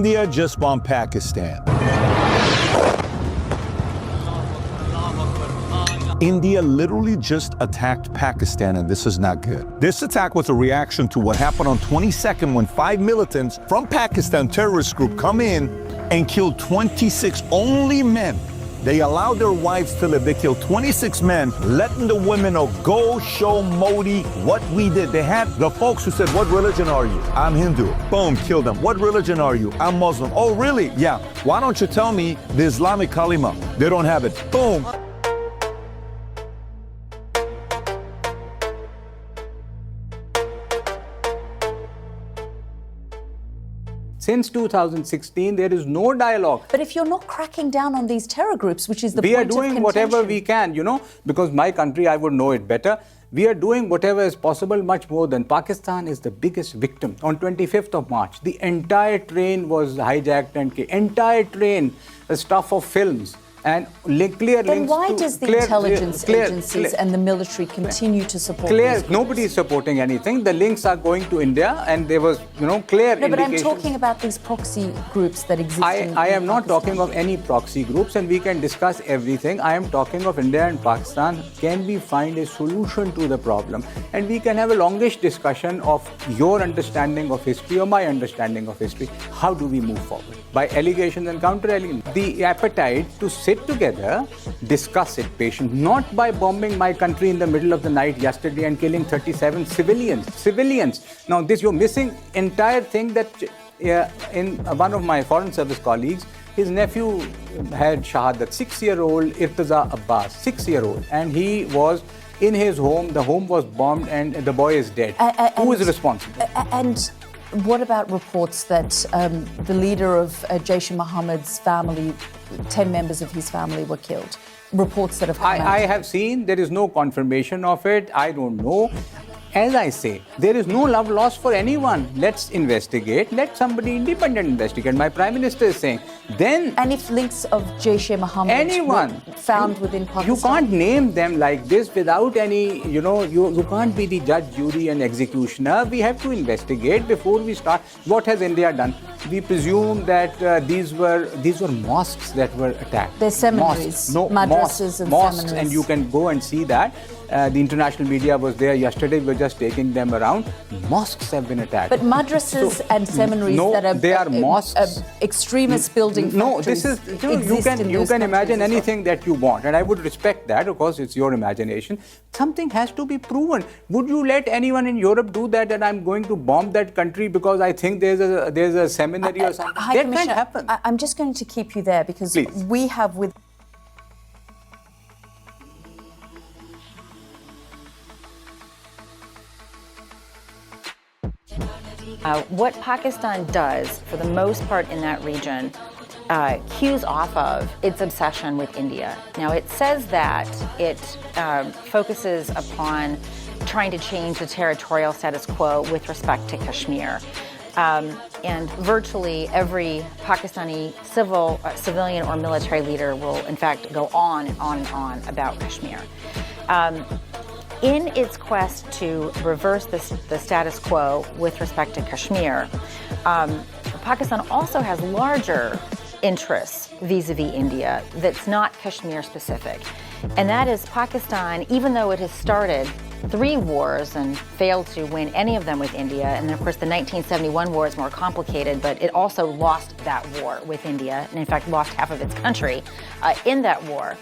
India just bombed Pakistan. India literally just attacked Pakistan, and this is not good. This attack was a reaction to what happened on 22nd when 5 militants from Pakistan terrorist group come in and killed 26 only men. They allowed their wives to live. They killed 26 men, letting the women know, go show Modi what we did. They had the folks who said, what religion are you? I'm Hindu. Boom, killed them. What religion are you? I'm Muslim. Oh, really? Yeah. Why don't you tell me the Islamic kalima? They don't have it. Boom. Since 2016, there is no dialogue. But if you're not cracking down on these terror groups, which is the point of contention. We are doing whatever we can, because my country, I would know it better. We are doing whatever is possible, much more than Pakistan is the biggest victim. On 25th of March, the entire train was hijacked and entire train, the stuff of films. And clear then links why to does the intelligence agencies and the military continue to support these nobody is supporting anything. The links are going to India, and there was, clear No, but I'm indications. talking about these proxy groups that exist I am not Pakistan. talking of any proxy groups, and we can discuss everything. I am talking of India and Pakistan. Can we find a solution to the problem? And we can have a longish discussion of your understanding of history or my understanding of history. How do we move forward? By allegations and counter-allegations. The appetite to sit together, discuss it patient, not by bombing my country in the middle of the night yesterday and killing 37 civilians. Now you're missing entire thing that in one of my foreign service colleagues, his nephew had shahadat, 6-year-old Irtaza Abbas, 6-year-old, and he was in his home, the home was bombed and the boy is dead. Who is responsible? And what about reports that the leader of Jaish-e-Mohammed's family, 10 members of his family were killed? Reports that have come out. I have seen, there is no confirmation of it, I don't know. As I say, there is no love lost for anyone. Let's investigate. Let somebody independent investigate. My Prime Minister is saying, then... And if links of Jaish-e-Mohammed were found within Pakistan? You can't name them like this without any, you can't be the judge, jury and executioner. We have to investigate before we start. What has India done? We presume that these were mosques that were attacked. They're seminaries, madrasas and mosques, seminaries. And you can go and see that. The international media was there yesterday. We're just taking them around. Mosques have been attacked. But madrasas and seminaries that are they are mosques. Extremist building No, factories. this is you can imagine anything that you want, and I would respect that. Of course, it's your imagination. Something has to be proven. Would you let anyone in Europe do that? And I'm going to bomb that country because I think there's a seminary or something. That can't happen. I'm just going to keep you there because Please. We have with. What Pakistan does, for the most part in that region, cues off of its obsession with India. Now, it says that it focuses upon trying to change the territorial status quo with respect to Kashmir. And virtually every Pakistani civilian or military leader will, in fact, go on and on and on about Kashmir. In its quest to reverse the status quo with respect to Kashmir, Pakistan also has larger interests vis-a-vis India that's not Kashmir specific. And that is Pakistan, even though it has started 3 wars and failed to win any of them with India, and then of course the 1971 war is more complicated, but it also lost that war with India, and in fact lost half of its country in that war.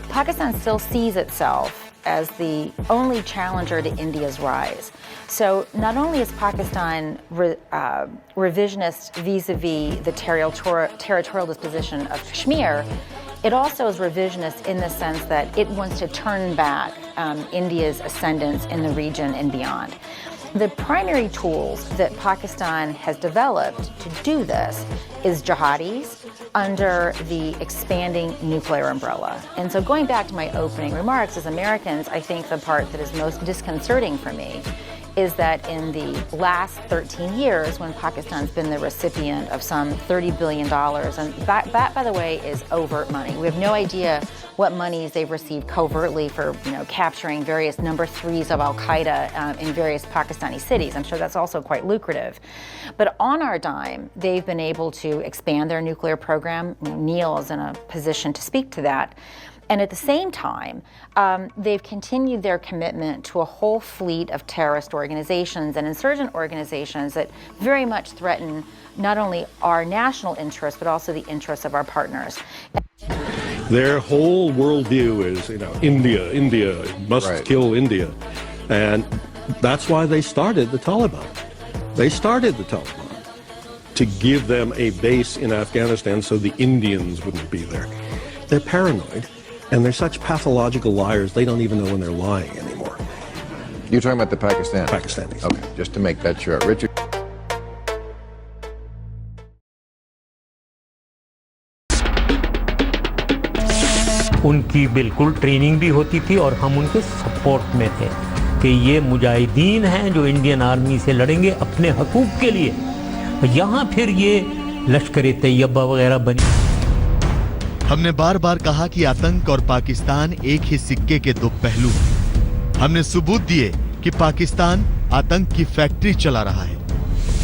Pakistan still sees itself as the only challenger to India's rise. So not only is Pakistan revisionist vis-a-vis the territorial disposition of Kashmir, it also is revisionist in the sense that it wants to turn back India's ascendance in the region and beyond. The primary tools that Pakistan has developed to do this is jihadis under the expanding nuclear umbrella. And so going back to my opening remarks, as Americans, I think the part that is most disconcerting for me is that in the last 13 years, when Pakistan's been the recipient of some $30 billion, and that, by the way, is overt money. We have no idea what monies they've received covertly for, capturing various number threes of Al-Qaeda in various Pakistani cities. I'm sure that's also quite lucrative. But on our dime, they've been able to expand their nuclear program. Neil is in a position to speak to that. And at the same time, they've continued their commitment to a whole fleet of terrorist organizations and insurgent organizations that very much threaten not only our national interests, but also the interests of our partners. Their whole worldview is, India must kill India. And that's why they started the Taliban. They started the Taliban to give them a base in Afghanistan so the Indians wouldn't be there. They're paranoid. And they're such pathological liars, they don't even know when they're lying anymore. You're talking about the Pakistanis? Pakistanis. Okay, just to make that sure. Richard? उनकी बिल्कुल training भी होती थी और हम उनके support में थे कि ये मुजाहिदीन हैं जो इंडियन आर्मी से लड़ेंगे अपने हकूक़ के लिए। यहाँ फिर ये लश्कर तैयबा वगैरह बनी। हमने बार बार कहा कि आतंक और पाकिस्तान एक ही सिक्के के दो पहलू हैं। हमने सबूत दिए कि पाकिस्तान आतंक की फैक्ट्री चला रहा है।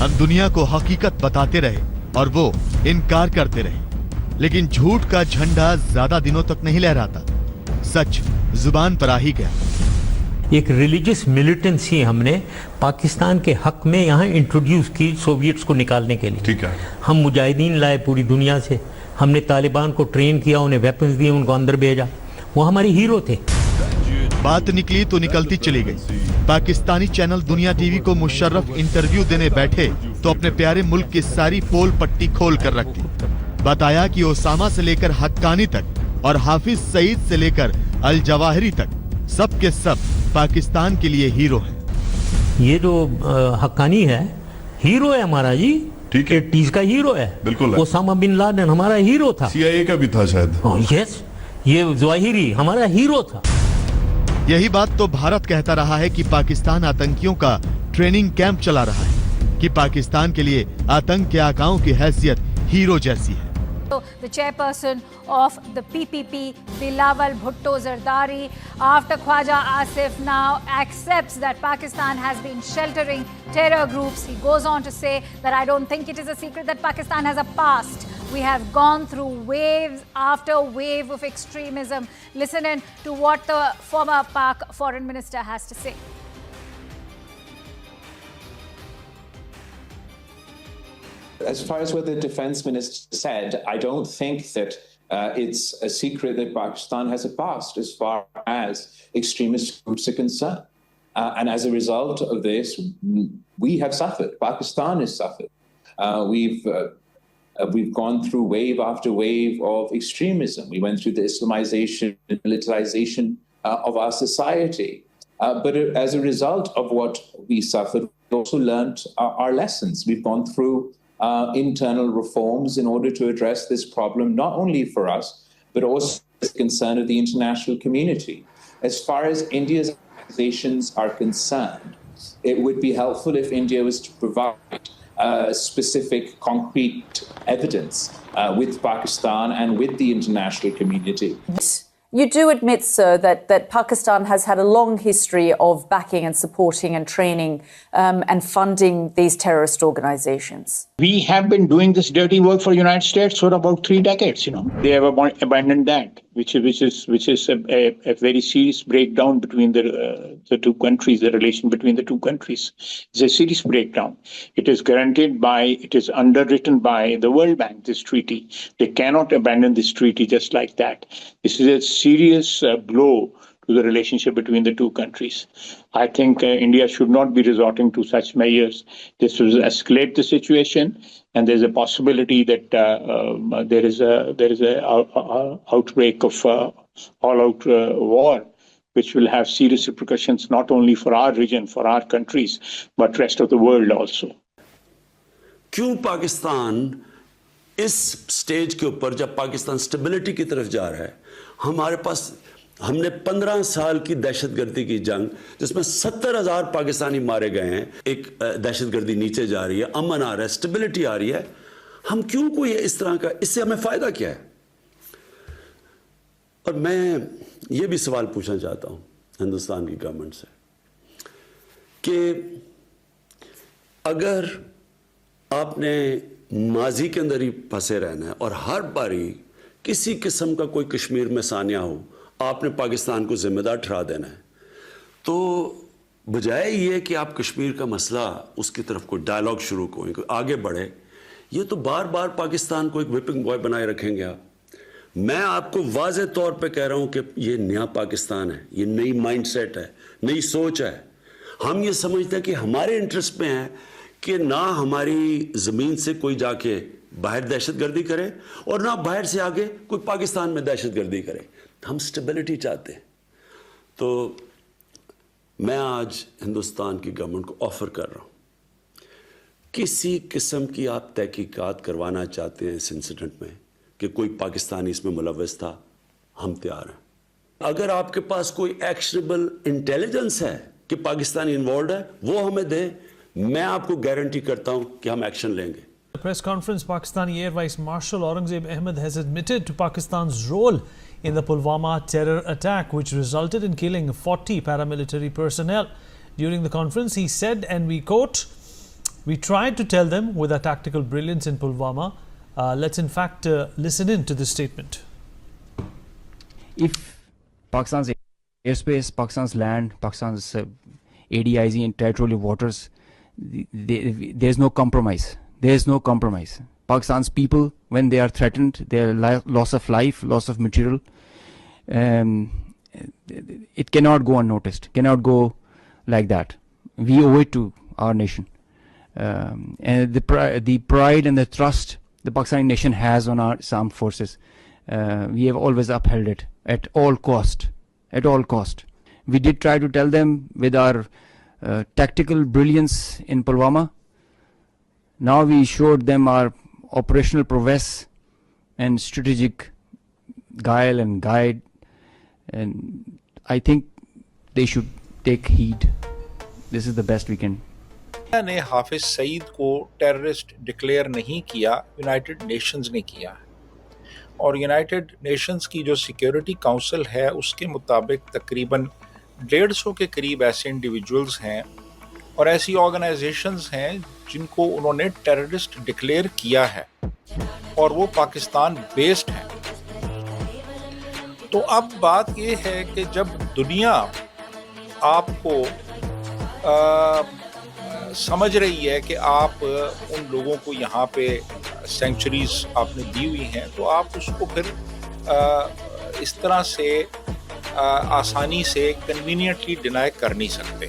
हम दुनिया को हकीकत बताते रहे और वो इनकार करते रहे, लेकिन झूठ का झंडा ज्यादा दिनों तक नहीं लहराता। सच जुबान पर आ ही गया। एक रिलीजियस मिलिटेंसी हमने पाकिस्तान के हक में यहाँ इंट्रोड्यूस की सोवियट्स को निकालने के लिए। ठीक है। हम मुजाहिदीन लाए पूरी दुनिया से, हमने तालिबान को ट्रेन किया, उन्हें वेपन्स दिए, उनको अंदर भेजा। वो हमारे हीरो थे। बात निकली तो निकलती चली गई। पाकिस्तानी चैनल दुनिया टीवी को मुशर्रफ इंटरव्यू देने बैठे तो अपने प्यारे मुल्क की सारी पोल पट्टी खोल कर रख दी। बताया कि ओसामा से लेकर हक्कानी तक और हाफिज सईद से लेकर अल जवाहिरी तक सब के सब पाकिस्तान के लिए हीरो हैं। ये जो हक्कानी है, हीरो है हमारा जी। ठीक है। 80s का हीरो है। बिल्कुल। ओसामा बिन लादेन हमारा हीरो था। CIA का भी था शायद। यस, ये जवाहिरी हमारा हीरो था। यही बात तो भारत कहता रहा है कि पाकिस्तान आतंकियों का ट्रेनिंग कैंप चला रहा है, कि पाकिस्तान के लिए आतंक के आकाओं की हैसियत हीरो जैसी है। The chairperson of the PPP, Bilawal Bhutto Zardari, after Khwaja Asif now accepts that Pakistan has been sheltering terror groups. He goes on to say that I don't think it is a secret that Pakistan has a past. We have gone through waves after wave of extremism. Listen in to what the former Pak foreign minister has to say. As far as what the defense minister said, I don't think that it's a secret that Pakistan has a past as far as extremist groups are concerned. And as a result of this, we have suffered. Pakistan has suffered. We've gone through wave after wave of extremism. We went through the Islamization and militarization of our society. But as a result of what we suffered, we also learned our lessons. We've gone through internal reforms in order to address this problem, not only for us, but also as a concern of the international community. As far as India's accusations are concerned, it would be helpful if India was to provide specific, concrete evidence with Pakistan and with the international community. You do admit, sir, that Pakistan has had a long history of backing and supporting and training and funding these terrorist organizations. We have been doing this dirty work for the United States for about 3 decades. They have abandoned that, which is a very serious breakdown between the two countries. The relation between the two countries is a serious breakdown. It is underwritten by the World Bank. This treaty, they cannot abandon this treaty just like that. This is a serious blow to the relationship between the two countries. I think India should not be resorting to such measures. This will escalate the situation, and there's a possibility that there is a outbreak of all-out war, which will have serious repercussions not only for our region, for our countries, but rest of the world also. क्यों पाकिस्तान इस stage के ऊपर, जब Pakistan stability की तरफ जा रहा है, हमारे पास ہم نے 15 سال کی دہشت گردی کی جنگ جس میں 70,000 پاکستانی مارے گئے ہیں، ایک دہشت گردی نیچے جا رہی ہے، امن آ رہا ہے، سٹیبلٹی آ رہی ہے، ہم کیوں کوئی اس طرح کا، اس سے ہمیں فائدہ کیا ہے؟ اور میں یہ بھی سوال پوچھنا چاہتا ہوں ہندوستان کی گورنمنٹ سے کہ اگر آپ نے ماضی کے اندر ہی پھنسے رہنا ہے اور ہر باری کسی قسم کا کوئی کشمیر میں سانیہ ہو آپ نے پاکستان کو ذمہ دار ٹھہرا دینا ہے، تو بجائے یہ کہ آپ کشمیر کا مسئلہ اس کی طرف کوئی ڈائلاگ شروع کریں، کوئی آگے بڑھے، یہ تو بار بار پاکستان کو ایک وپنگ بوائے بنائے رکھیں گے آپ۔ میں آپ کو واضح طور پہ کہہ رہا ہوں کہ یہ نیا پاکستان ہے، یہ نئی مائنڈ سیٹ ہے، نئی سوچ ہے۔ ہم یہ سمجھتے ہیں کہ ہمارے انٹرسٹ میں ہے کہ نہ ہماری زمین سے کوئی جا کے باہر دہشت گردی کرے اور نہ باہر سے آگے کوئی پاکستان میں دہشت گردی کرے، ہم سٹیبلٹی چاہتے ہیں۔ تو میں آج ہندوستان کی گورنمنٹ کو آفر کر رہا ہوں، کسی قسم کی آپ تحقیقات کروانا چاہتے ہیں اس انسیڈنٹ میں کہ کوئی پاکستانی اس میں ملوث تھا، ہم تیار ہیں۔ اگر آپ کے پاس کوئی ایکشنیبل انٹیلیجنس ہے کہ پاکستانی انوالوڈ ہے، وہ ہمیں دے، میں آپ کو گارنٹی کرتا ہوں کہ ہم ایکشن لیں گے۔ A press conference, Pakistani Air Vice Marshal Aurangzeb Ahmed has admitted to Pakistan's role in the Pulwama terror attack, which resulted in killing 40 paramilitary personnel. During the conference, he said, and we quote, "We tried to tell them with our tactical brilliance in Pulwama." Let's in fact listen in to this statement. If Pakistan's airspace, Pakistan's land, Pakistan's ADIZ and territorial waters, there's no compromise. There's no compromise. Pakistan's people, when they are threatened, their loss of life, loss of material, it cannot go unnoticed, cannot go like that. We owe it to our nation. And the pride and the trust the Pakistani nation has on our armed forces, we have always upheld it at all cost, at all cost. We did try to tell them with our tactical brilliance in Pulwama. Now we showed them our operational prowess and strategic guile and guide, and I think they should take heed. This is the best we can. نے حافظ سعید کو terrorist declare نہیں کیا، United nations نے کیا ہے، اور United nations کی جو سیکیورٹی کاؤنسل ہے اس کے مطابق تقریباً 150 کے قریب ایسے انڈیویجولز ہیں اور ایسی آرگنائزیشنز ہیں جن کو انہوں نے ٹیررسٹ ڈکلیئر کیا ہے اور وہ پاکستان بیسڈ ہیں۔ تو اب بات یہ ہے کہ جب دنیا آپ کو سمجھ رہی ہے کہ آپ ان لوگوں کو یہاں پہ سینکچریز آپ نے دی ہوئی ہیں، تو آپ اس کو پھر اس طرح سے آسانی سے کنوینئنٹلی ڈینائی کر نہیں سکتے۔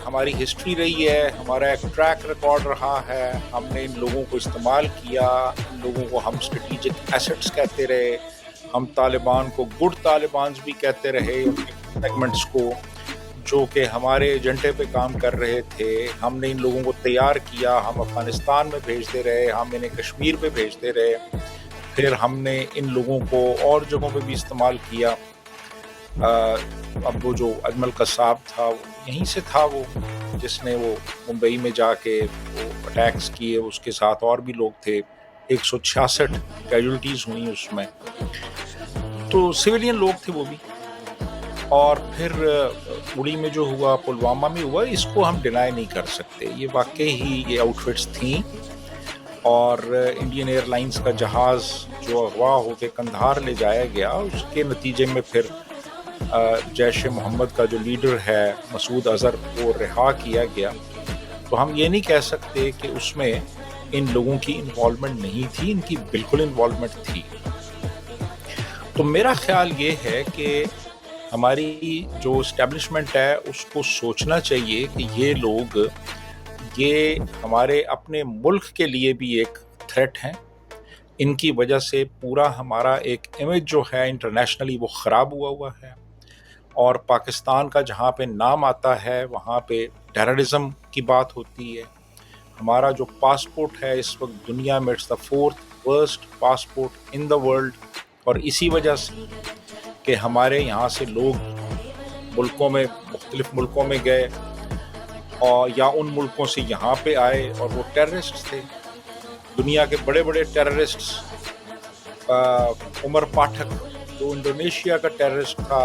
ہماری ہسٹری رہی ہے، ہمارا ایک ٹریک ریکارڈ رہا ہے، ہم نے ان لوگوں کو استعمال کیا، ان لوگوں کو ہم اسٹریٹجک ایسٹس کہتے رہے، ہم طالبان کو گڈ طالبانز بھی کہتے رہے، ان کے سیگمنٹس کو جو کہ ہمارے ایجنڈے پہ کام کر رہے تھے، ہم نے ان لوگوں کو تیار کیا، ہم افغانستان میں بھیجتے رہے، ہم انہیں کشمیر پہ بھیجتے رہے، پھر ہم نے ان لوگوں کو اور جگہوں پہ بھی استعمال کیا۔ اب وہ جو اجمل قصاب تھا یہیں سے تھا، وہ جس نے وہ ممبئی میں جا کے وہ اٹیکس کیے، اس کے ساتھ اور بھی لوگ تھے، 166 کیجولٹیز ہوئیں اس میں، تو سویلین لوگ تھے وہ بھی۔ اور پھر اڑی میں جو ہوا، پلوامہ میں ہوا، اس کو ہم ڈینائی نہیں کر سکتے، یہ واقعی ہی یہ آؤٹ فٹس تھیں۔ اور انڈین ایئر لائنس کا جہاز جو اغوا ہو کے قندھار لے جایا گیا، اس کے نتیجے میں پھر جیش محمد کا جو لیڈر ہے مسعود اظہر، وہ رہا کیا گیا۔ تو ہم یہ نہیں کہہ سکتے کہ اس میں ان لوگوں کی انوالومنٹ نہیں تھی، ان کی بالکل انوالومنٹ تھی۔ تو میرا خیال یہ ہے کہ ہماری جو اسٹیبلشمنٹ ہے اس کو سوچنا چاہیے کہ یہ لوگ یہ ہمارے اپنے ملک کے لیے بھی ایک تھریٹ ہیں، ان کی وجہ سے پورا ہمارا ایک امیج جو ہے انٹرنیشنلی وہ خراب ہوا ہے، اور پاکستان کا جہاں پہ نام آتا ہے وہاں پہ ٹیررزم کی بات ہوتی ہے۔ ہمارا جو پاسپورٹ ہے اس وقت دنیا میں it's the 4th worst passport in the world, और इसी वजह से कि हमारे यहाँ से लोग मुल्कों में मुख्तलिफ मुल्कों में गए और या उन मुल्कों से यहाँ पे आए और वो टेररिस्ट थे। दुनिया के बड़े बड़े टेररिस्ट्स, उमर पाठक जो इंडोनेशिया का टेररिस्ट था,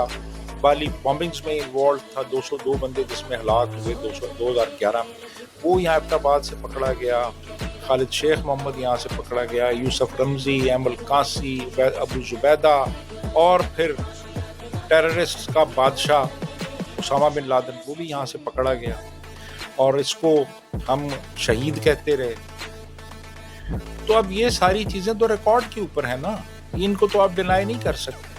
बाली बॉम्बिंग्स में इन्वॉल्व था, 202 बंदे जिसमें हलाक हुए 2011 में, वो यहाँ अहमदाबाद से पकड़ा गया। खालिद शेख मोहम्मद यहाँ से पकड़ा गया, यूसुफ रमजी, एमल कासी, अबू जुबैदा, और फिर टेररिस्ट का बादशाह उसामा बिन लादेन, वो भी यहाँ से पकड़ा गया और इसको हम शहीद कहते रहे। तो अब ये सारी चीजें तो रिकॉर्ड के ऊपर है ना, इनको तो आप डिनाई नहीं कर सकते।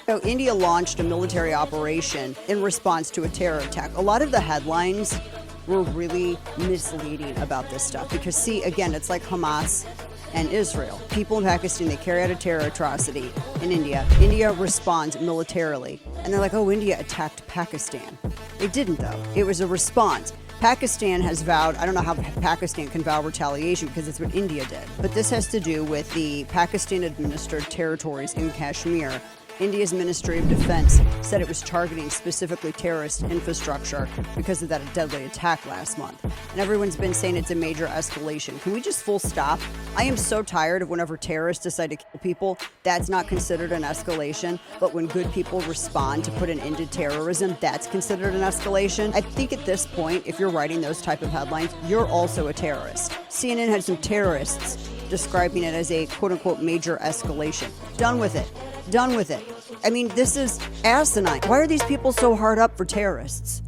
So India launched a military operation in response to a terror attack. A lot of the headlines were really misleading about this stuff because, see, again, it's like Hamas and Israel. People in Pakistan, they carry out a terror atrocity in India. India responds militarily. And they're like, oh, India attacked Pakistan. They didn't, though. It was a response. Pakistan has vowed, I don't know how Pakistan can vow retaliation because it's what India did. But this has to do with the Pakistan-administered territories in Kashmir. India's Ministry of Defense said it was targeting specifically terrorist infrastructure because of that deadly attack last month. And everyone's been saying it's a major escalation. Can we just full stop? I am so tired of whenever terrorists decide to kill people, that's not considered an escalation. But when good people respond to put an end to terrorism, that's considered an escalation. I think at this point, if you're writing those type of headlines, you're also a terrorist. CNN had some terrorists describing it as a quote-unquote major escalation. Done with it. Done with it. I mean, this is asinine. Why are these people so hard up for terrorists?